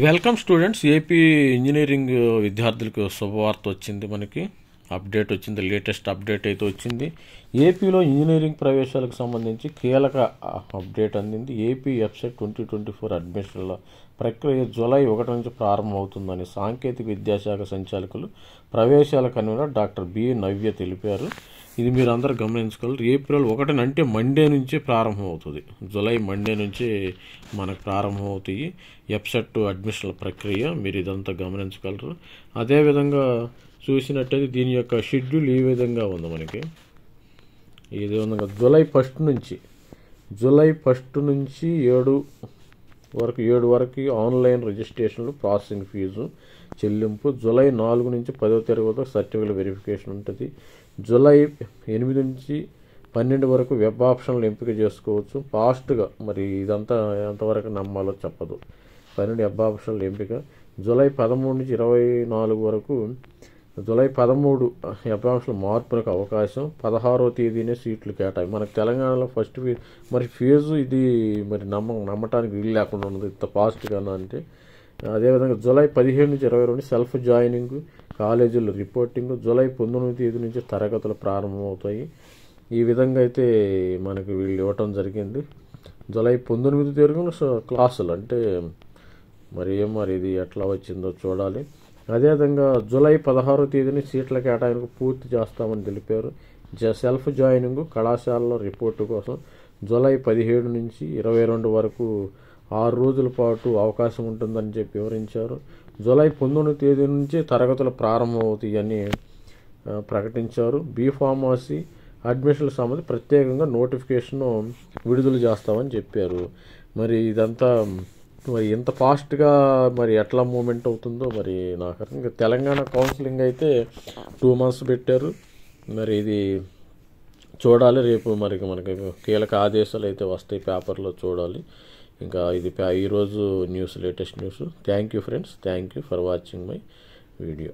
Welcome students. AP engineering విద్యార్థులకు శుభవార్త వచ్చింది. మనకి అప్డేట్ వచ్చింది, లేటెస్ట్ అప్డేట్ అయితే వచ్చింది. ఏపీలో ఇంజనీరింగ్ ప్రవేశాలకు సంబంధించి కీలక అప్డేట్ అందింది. ఏపీ ఎఫ్సెట్ 2024 అడ్మిషన్ల ప్రక్రియ జూలై 1 నుంచి ప్రారంభమవుతుందని సాంకేతిక విద్యాశాఖ సంచాలకులు ప్రవేశాల కన్వీనర్ డాక్టర్ బి నవ్య తెలిపారు. ఇది మీరు అందరూ గమనించుకోవాలి. ఏప్రిల్ 1 అంటే మండే నుంచి ప్రారంభమవుతుంది. జూలై మండే నుంచి మనకు ప్రారంభమవుతాయి ఎఫ్సెట్ అడ్మిషన్ల ప్రక్రియ. మీరు ఇదంతా గమనించగలరు. అదేవిధంగా చూసినట్టయితే దీని యొక్క షెడ్యూల్ ఈ విధంగా ఉంది. మనకి ఈ విధంగా జూలై 1 నుంచి 7 వరకు ఆన్లైన్ రిజిస్ట్రేషన్లు, ప్రాసెసింగ్ ఫీజు చెల్లింపు. జూలై 4 నుంచి 10వ తరగతి సర్టిఫికేట్ వెరిఫికేషన్ ఉంటుంది. జూలై 8 నుంచి 12 వరకు వెబ్ ఆప్షన్లు ఎంపిక చేసుకోవచ్చు ఫాస్ట్గా. మరి ఇదంతా ఎంతవరకు నమ్మాలో చెప్పదు. 12 వెబ్ ఆప్షన్లు ఎంపిక. జూలై 13 నుంచి 24 వరకు. జూలై 13 వెబ్ ఆప్షన్లు మార్పులకు అవకాశం. 16వ తేదీనే సీట్లు కేటాయి. మనకు తెలంగాణలో ఫస్ట్ మరి ఫీజు ఇది మరి నమ్మటానికి వీలు లేకుండా ఉన్నది ఇంత ఫాస్ట్గానా అంటే. అదేవిధంగా జూలై 15 నుంచి 22 సెల్ఫ్ జాయినింగ్, కాలేజీలు రిపోర్టింగ్. జూలై 19వ తేదీ నుంచి తరగతులు ప్రారంభమవుతాయి. ఈ విధంగా అయితే మనకి వీళ్ళు ఇవ్వటం జరిగింది. జూలై 19 తేదీ క్లాసులు అంటే మరి ఇది ఎట్లా వచ్చిందో చూడాలి. అదేవిధంగా జూలై 16వ తేదీని సీట్ల కేటాయింపు పూర్తి చేస్తామని తెలిపారు. సెల్ఫ్ జాయినింగ్, కళాశాలలో రిపోర్టు కోసం జూలై 17 నుంచి 22 వరకు 6 రోజుల పాటు అవకాశం ఉంటుందని చెప్పి వివరించారు. జూలై 19వ తేదీ నుంచి తరగతులు ప్రారంభమవుతాయని ప్రకటించారు. బీఫార్మసీ అడ్మిషన్ల సంబంధించి ప్రత్యేకంగా నోటిఫికేషన్ విడుదల చేస్తామని చెప్పారు. మరి ఇదంతా మరి ఇంత ఫాస్ట్గా మరి ఎట్లా మూమెంట్ అవుతుందో మరి నాకు ఇంకా తెలంగాణ కౌన్సిలింగ్ అయితే 2 months పెట్టారు. మరి ఇది చూడాలి. రేపు మరి మనకి కీలక ఆదేశాలు అయితే వస్తాయి, పేపర్లో చూడాలి. ఇంకా ఇది ఈరోజు news, latest news. Thank you friends. Thank you for watching my video.